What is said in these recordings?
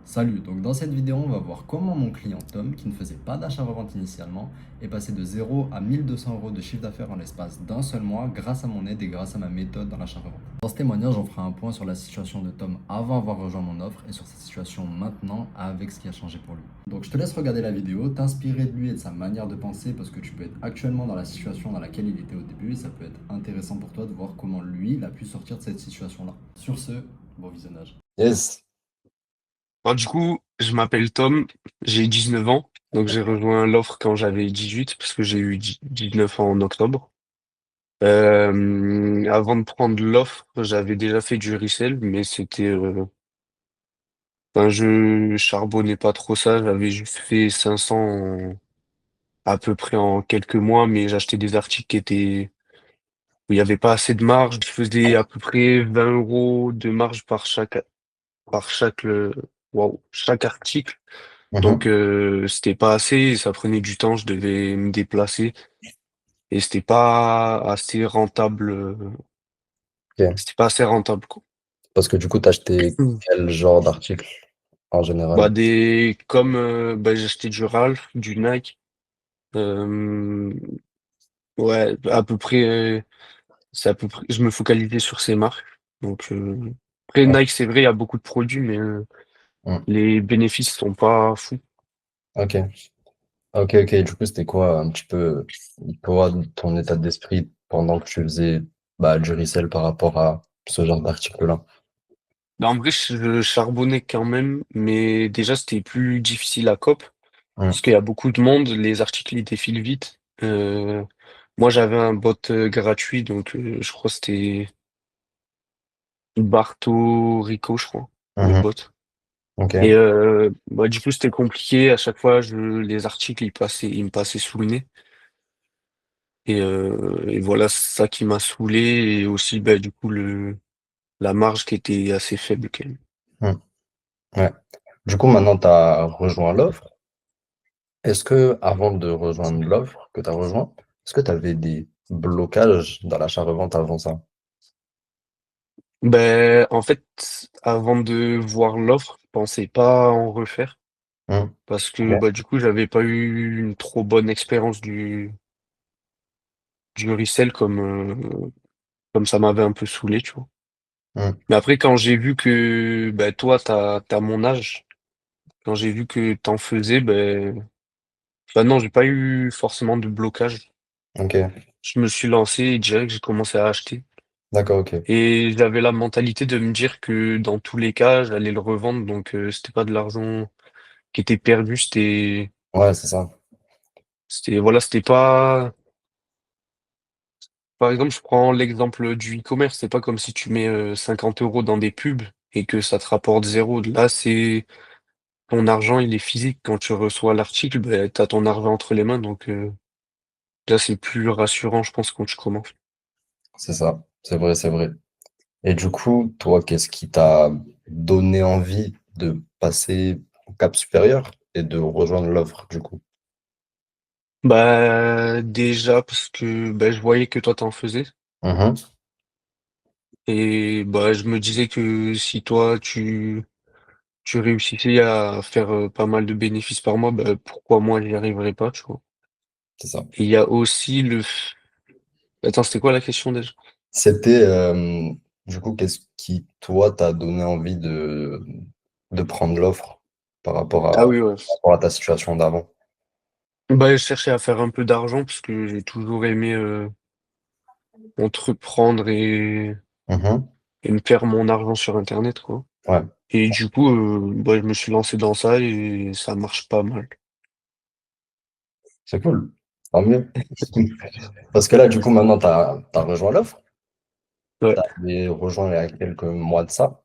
Salut, donc dans cette vidéo, on va voir comment mon client Tom, qui ne faisait pas d'achat-revente initialement, est passé de 0 à 1200 euros de chiffre d'affaires en l'espace d'un seul mois grâce à mon aide et grâce à ma méthode dans l'achat-revente. Dans ce témoignage, on fera un point sur la situation de Tom avant avoir rejoint mon offre et sur sa situation maintenant avec ce qui a changé pour lui. Donc je te laisse regarder la vidéo, t'inspirer de lui et de sa manière de penser parce que tu peux être actuellement dans la situation dans laquelle il était au début et ça peut être intéressant pour toi de voir comment lui, il a pu sortir de cette situation-là. Sur ce, bon visionnage. Yes. Du coup, je m'appelle Tom, j'ai 19 ans, donc j'ai rejoint l'offre quand j'avais 18 parce que j'ai eu 19 ans en octobre. Avant de prendre l'offre, j'avais déjà fait du resell, mais enfin, je charbonnais pas trop ça, j'avais juste fait 500 à peu près en quelques mois, mais j'achetais des articles où il y avait pas assez de marge, je faisais à peu près 20 euros de marge par chaque article. Donc Mhm. c'était pas assez, ça prenait du temps, je devais me déplacer et Ok. c'était pas assez rentable quoi. Parce que du coup, t'as acheté Mm. quel genre d'article en général? J'ai acheté du Ralph, du Nike, euh, ouais à peu près c'est à peu près je me focalisais sur ces marques. Donc après Ok. Nike c'est vrai il y a beaucoup de produits mais Mm. les bénéfices sont pas fous. Ok. Ok. Du coup, c'était quoi un petit peu toi, ton état d'esprit pendant que tu faisais du resell par rapport à ce genre d'article-là? Bah, en vrai je charbonnais quand même mais déjà c'était plus difficile à cop. Mm. Parce qu'il y a beaucoup de monde, les articles ils défilent vite. Moi j'avais un bot gratuit, donc je crois que c'était Barto Rico, je crois, le Mhm. bot. Ok. Et du coup c'était compliqué. À chaque fois, les articles ils me passaient sous le nez. Et voilà, c'est ça qui m'a saoulé. Et aussi du coup la marge qui était assez faible quand même. Mm. Ouais. Du coup, maintenant, tu as rejoint l'offre. Est-ce que, avant de rejoindre l'offre que tu as rejoint, est-ce que tu avais des blocages dans l'achat-revente avant ça? Ben en fait, avant de voir l'offre, je pensais pas en refaire. Mm. Parce que Ok. du coup j'avais pas eu une trop bonne expérience du resell comme ça m'avait un peu saoulé, tu vois. Mm. Mais après quand j'ai vu que toi t'as mon âge, quand j'ai vu que t'en faisais, non, j'ai pas eu forcément de blocage. Ok. Je me suis lancé et direct j'ai commencé à acheter. D'accord, ok. Et j'avais la mentalité de me dire que dans tous les cas j'allais le revendre, donc c'était pas de l'argent qui était perdu, Ouais, c'est ça. c'était pas. Par exemple, je prends l'exemple du e-commerce. C'est pas comme si tu mets 50 euros dans des pubs et que ça te rapporte zéro. Là, c'est ton argent, il est physique. Quand tu reçois l'article, t'as ton argent entre les mains. Donc là, c'est plus rassurant, je pense, quand tu commences. C'est ça. C'est vrai, c'est vrai. Et du coup, toi, qu'est-ce qui t'a donné envie de passer au cap supérieur et de rejoindre l'offre, du coup? Déjà parce que je voyais que toi t'en faisais Mhm. et je me disais que si toi tu réussissais à faire pas mal de bénéfices par mois, pourquoi moi j'y arriverais pas, tu vois. C'est ça. Et il y a aussi Attends, c'était quoi la question déjà? C'était, du coup, qu'est-ce qui, toi, t'a donné envie de prendre l'offre Ah oui, ouais. par rapport à ta situation d'avant? Je cherchais à faire un peu d'argent parce que j'ai toujours aimé entreprendre Mhm. et me faire mon argent sur Internet, quoi. Ouais, Et du coup, je me suis lancé dans ça et ça marche pas mal. c'est cool. Tant mieux. Parce que là, du coup, maintenant, t'as rejoint l'offre. Ouais. T'avais rejoint il y a quelques mois de ça.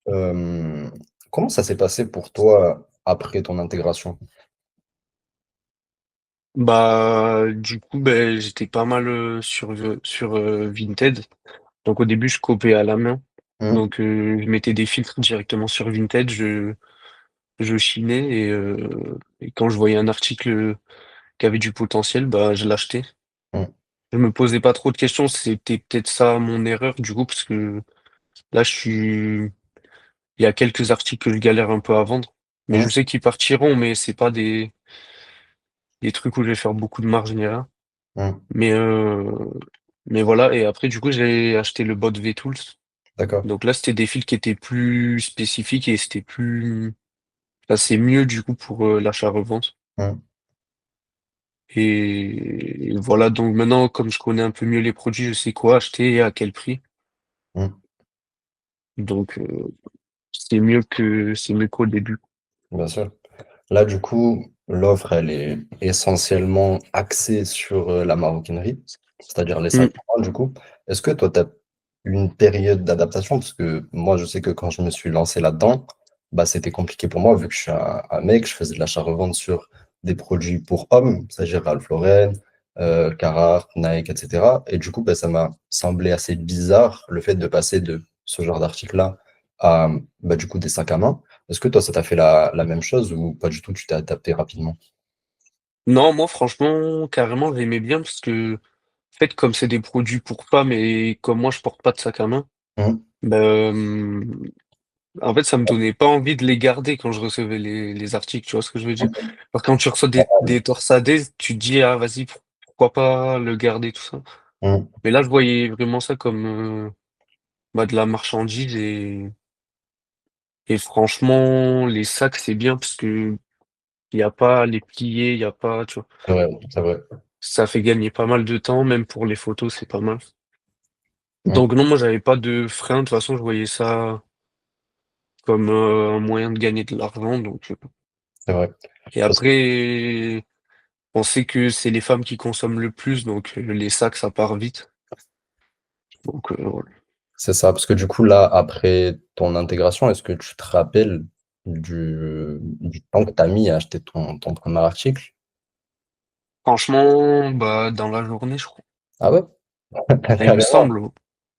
Euh, Comment ça s'est passé pour toi après ton intégration? Du coup, j'étais pas mal sur Vinted. Donc au début, je copiais à la main. Hmm. Donc je mettais des filtres directement sur Vinted, je chinais et quand je voyais un article qui avait du potentiel, je l'achetais. Hmm. Je me posais pas trop de questions, c'était peut-être ça mon erreur du coup, parce que là il y a quelques articles que je galère un peu à vendre. Mais je Hum, sais qu'ils partiront, mais c'est pas des trucs où je vais faire beaucoup de marge ni rien. hum. Mais, mais voilà. Et après, du coup, j'ai acheté le bot V-Tools. D'accord. Donc là, c'était des fils qui étaient plus spécifiques et c'était plus, enfin, c'est mieux du coup pour l'achat-revente. Hum, Et voilà. Donc maintenant, comme je connais un peu mieux les produits, je sais quoi acheter et à quel prix. hum. Donc, c'est mieux qu'au début. Bien sûr. Là, du coup, l'offre, elle est essentiellement axée sur la maroquinerie, c'est-à-dire les Mm. sacs à main, du coup. Est-ce que toi, tu as eu une période d'adaptation? Parce que moi, je sais que quand je me suis lancé là-dedans, bah, c'était compliqué pour moi, vu que je suis un mec, je faisais de l'achat-revente sur des produits pour hommes, c'est-à-dire Ralph Lauren, Carhartt, Nike, etc. Et du coup, bah, ça m'a semblé assez bizarre le fait de passer de ce genre d'article-là à bah, du coup, des sacs à main. Est-ce que toi, ça t'a fait la même chose ou pas du tout, tu t'es adapté rapidement? Non, moi, franchement, carrément, j'aimais bien parce que, en fait, comme c'est des produits pour femmes et comme moi, je porte pas de sac à main, Mhm. ben, en fait, ça me donnait pas envie de les garder quand je recevais les articles, tu vois ce que je veux dire? Parce que quand tu reçois des torsadés, tu te dis, ah, vas-y, pourquoi pas le garder, tout ça. Mhm. Mais là, je voyais vraiment ça comme bah, de la marchandise et franchement, les sacs, c'est bien parce que il y a pas à les plier, il y a pas, tu vois. C'est vrai, c'est vrai. Ça fait gagner pas mal de temps, même pour les photos, c'est pas mal. Mhm. Donc non, moi j'avais pas de frein, de toute façon je voyais ça comme un moyen de gagner de l'argent. Donc C'est vrai. et Parce- après, on sait que c'est les femmes qui consomment le plus, donc les sacs ça part vite. Donc voilà. C'est ça, parce que du coup, là, après ton intégration, est-ce que tu te rappelles du temps que tu as mis à acheter ton premier article? Franchement, bah dans la journée, je crois. Ah ouais? Il me Carrément. semble.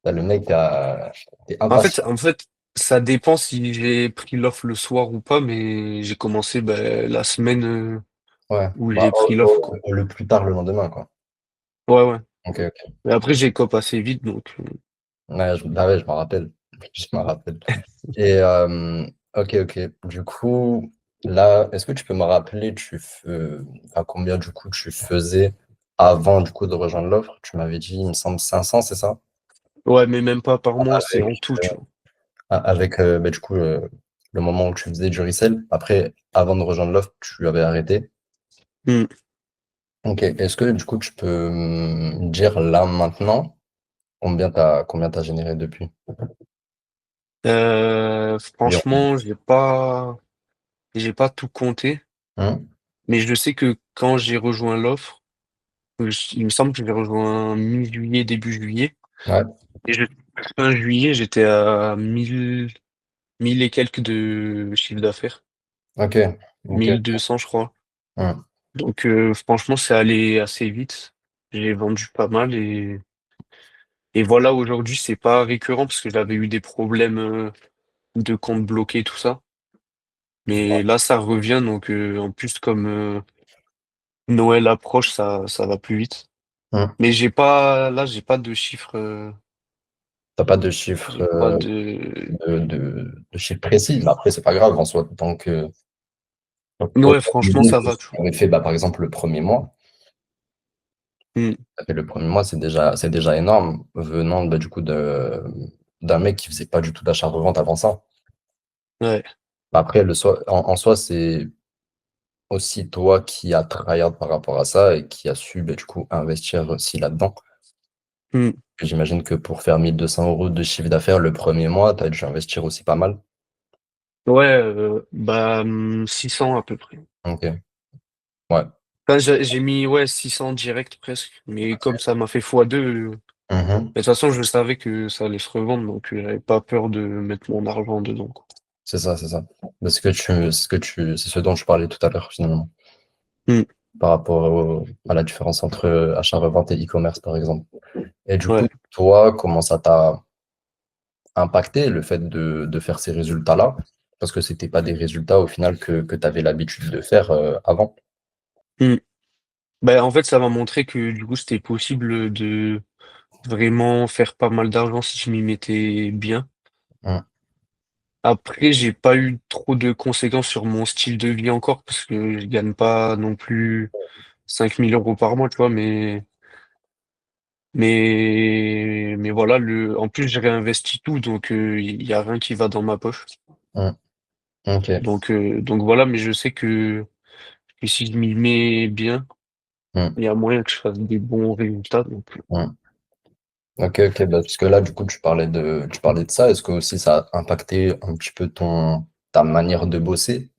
Là, le mec, t'es En fait, impatient. en fait, ça dépend si j'ai pris l'offre le soir ou pas, mais j'ai commencé bah, la semaine Ouais. où Bah, j'ai pris l'offre, quoi. le plus tard le lendemain, quoi. Ouais, ouais. Ok, ok. Mais après, j'ai cop assez vite, donc. Ouais, bah ouais, je m'en rappelle. Je m'en rappelle. Et ok, ok. Du coup, là, est-ce que tu peux me rappeler à combien du coup tu faisais avant du coup de rejoindre l'offre? Tu m'avais dit, il me semble 500, c'est ça? Ouais, mais même pas par mois, c'est en Avec, tout, tu vois. avec bah, du coup le moment où tu faisais du resell. Après, avant de rejoindre l'offre, tu avais arrêté. Hmm. Ok. Est-ce que du coup tu peux me dire là maintenant combien t'as généré depuis? Environ. Franchement, j'ai pas tout compté, Hein. mais je sais que quand j'ai rejoint l'offre, il me semble que j'ai rejoint mi-juillet, début juillet, Ouais. et fin juillet, j'étais à 1000 et quelques de chiffre d'affaires, Ok. Ok. 1200, je crois. Hein. Donc, franchement, c'est allé assez vite. J'ai vendu pas mal et voilà, aujourd'hui, c'est pas récurrent parce que j'avais eu des problèmes, de compte bloqué, tout ça. Mais là, ça revient, donc en plus, comme Noël approche, ça va plus vite. Hein. Mais j'ai pas, là, j'ai pas de chiffres, T'as pas de chiffre j'ai pas de. de chiffre précis. Mais après, c'est pas grave en soi. Donc, Ouais, franchement, ça va, tu tu avais fait bah, par exemple le premier mois. vois. Mm. T'as fait le premier mois, c'est déjà énorme venant bah, du coup d'un mec qui faisait pas du tout d'achat-revente avant ça. Ouais. Après, en soi, c'est aussi toi qui as tryhard par rapport à ça et qui a su bah, du coup investir aussi là-dedans. Mm. J'imagine que pour faire 1 200 € de chiffre d'affaires le premier mois, tu as dû investir aussi pas mal. Ouais, bah, 600 à peu près. Ok. Ouais. Enfin, j'ai mis, ouais, 600 direct presque. Mais comme ça m'a fait x2, Mhm. de toute façon, je savais que ça allait se revendre, donc j'avais pas peur de mettre mon argent dedans, quoi. C'est ça, c'est ça. C'est ce dont je parlais tout à l'heure, finalement, Mm. par rapport à la différence entre achat-revente et e-commerce, par exemple. Et du coup, Ouais. toi, comment ça t'a impacté le fait de faire ces résultats-là? Parce que c'était pas des résultats, au final, que tu avais l'habitude de faire avant. Mm. Bah, en fait, ça m'a montré que du coup, c'était possible de vraiment faire pas mal d'argent si je m'y mettais bien. Hum, Après, j'ai pas eu trop de conséquences sur mon style de vie encore parce que je gagne pas non plus 5 000 € par mois, tu vois, mais voilà, en plus, j'ai réinvesti tout, donc il y a rien qui va dans ma poche. Hmm. Ok. Donc voilà, mais je sais que si je m'y mets bien, Hmm. il y a moyen que je fasse des bons résultats. Donc, Hmm. Ok, ok, bah, parce que là, du coup, tu parlais de ça. Est-ce que aussi ça a impacté un petit peu ta manière de bosser?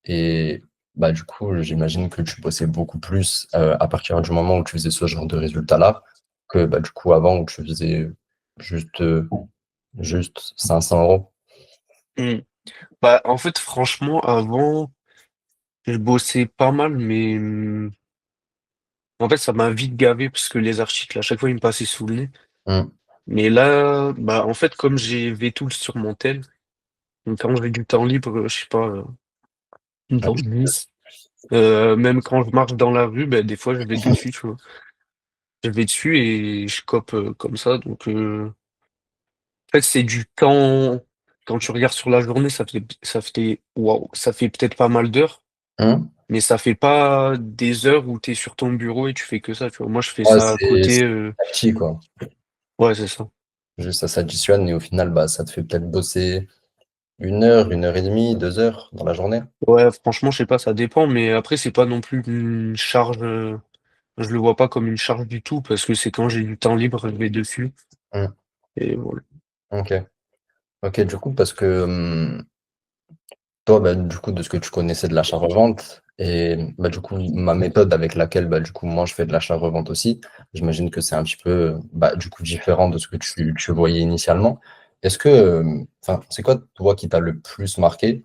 Et bah, du coup, j'imagine que tu bossais beaucoup plus à partir du moment où tu faisais ce genre de résultats-là que bah, du coup, avant où tu faisais juste, euh, juste 500 euros. hmm. Bah, en fait, franchement, avant, je bossais pas mal, mais en fait, ça m'a vite gavé parce que les articles, à chaque fois, ils me passaient sous le nez. Hmm. Mais là, bah, en fait, comme j'ai V-Tools sur mon tel, donc quand j'ai du temps libre, je sais pas, une Ok. journée 10, même quand je marche dans la rue, bah, des fois, je vais dessus, tu vois. Je vais dessus et je cope comme ça. Donc, en fait, c'est du temps. Quand tu regardes sur la journée, waouh, ça fait peut-être pas mal d'heures, Hmm. mais ça fait pas des heures où tu es sur ton bureau et tu fais que ça, tu vois. Moi, je fais Ouais, ça à côté. c'est petit, quoi. Ouais, c'est ça. Juste ça s'additionne et au final, bah, ça te fait peut-être bosser une heure et demie, 2 heures dans la journée. Ouais, franchement, je sais pas, ça dépend, mais après, c'est pas non plus une charge. Je le vois pas comme une charge du tout parce que c'est quand j'ai du temps libre, je vais dessus. Hmm. Et voilà. Ok. Ok, du coup, parce que toi, bah, du coup, de ce que tu connaissais de l'achat-revente, et bah, du coup, ma méthode avec laquelle bah, du coup, moi, je fais de l'achat-revente aussi, j'imagine que c'est un petit peu bah, du coup, différent de ce que tu voyais initialement. Est-ce que, enfin, c'est quoi, toi, qui t'a le plus marqué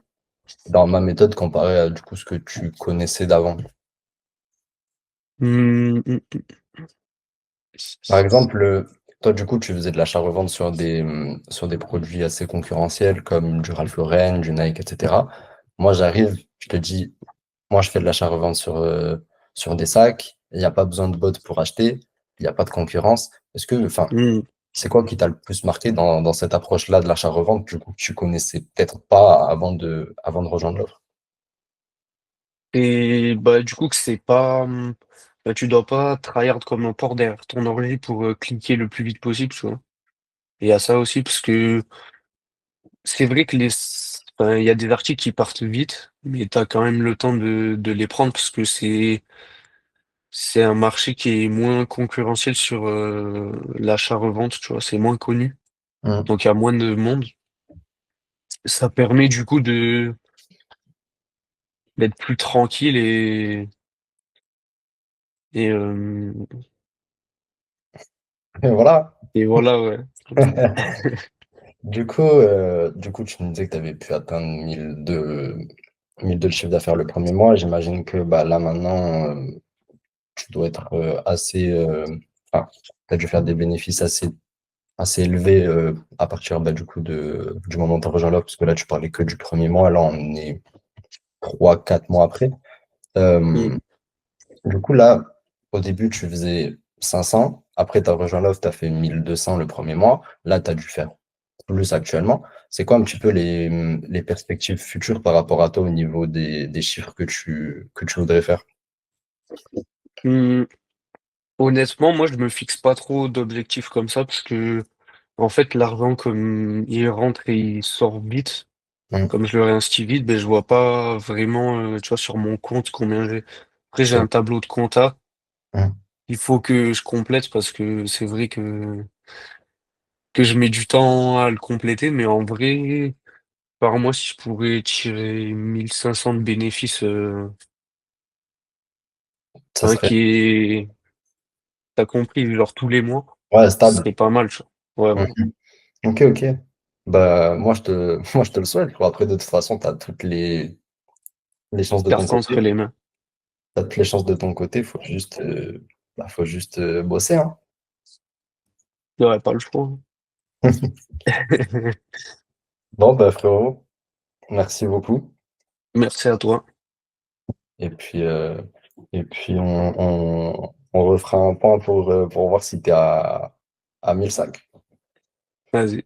dans ma méthode comparé à du coup, ce que tu connaissais d'avant? Hum, hum, Par exemple, toi, du coup, tu faisais de l'achat-revente sur des produits assez concurrentiels comme du Ralph Lauren, du Nike, etc. Moi, j'arrive, je te dis, moi, je fais de l'achat-revente sur des sacs. Il n'y a pas besoin de bots pour acheter. Il n'y a pas de concurrence. Enfin, hum. c'est quoi qui t'a le plus marqué dans cette approche-là de l'achat-revente, du coup, que tu connaissais peut-être pas avant de rejoindre l'offre? Et bah, du coup, que c'est pas. Bah, tu dois pas tryhard comme un porc derrière ton ordi pour cliquer le plus vite possible, tu vois. Et il y a ça aussi, parce que c'est vrai que enfin, il y a des articles qui partent vite, mais tu as quand même le temps de les prendre parce que c'est un marché qui est moins concurrentiel sur l'achat-revente, tu vois, c'est moins connu. Hmm. Donc il y a moins de monde. Ça permet du coup d'être plus tranquille et, euh, Et voilà. et voilà, ouais. Du coup, tu me disais que tu avais pu atteindre 1002 de chiffre d'affaires le premier mois. J'imagine que bah, là maintenant, tu dois être enfin, tu as dû faire des bénéfices assez élevés à partir bah, du coup du moment où tu as rejoint l'offre, parce que là, tu parlais que du premier mois. Là, on est 3, 4 mois après. Mm. Euh, du coup, là, au début, tu faisais 500. Après, tu as rejoint l'offre, tu as fait 1200 le premier mois. Là, tu as dû faire plus actuellement. C'est quoi un petit peu les perspectives futures par rapport à toi au niveau des chiffres que tu voudrais faire? Mm. Honnêtement, moi, je me fixe pas trop d'objectifs comme ça parce que, en fait, l'argent, comme il rentre et il sort vite, Hmm, comme je le réinvestis vite, ben, je vois pas vraiment, tu vois, sur mon compte combien j'ai. Après, j'ai c'est- un tableau de compta. hmm. Il faut que je complète parce que c'est vrai que je mets du temps à le compléter, mais en vrai, par mois, si je pourrais tirer 1 500 de bénéfices, Ça enfin, serait t'as compris, genre tous les mois, ouais, ce stable. serait pas mal, tu vois. Ouais, Hmm. voilà. Ok, ok. Bah, moi, je te le souhaite. Quoi. Après, de toute façon, tu as toutes les chances de ton Carte entre côté. les mains. T'as toutes les chances de ton côté. Faut juste bosser, hein. J'aurais pas le choix. Bon, bah, frérot, merci beaucoup. Merci à toi. Et puis, euh, et puis on refera un point pour voir si tu es à 1005. Vas-y.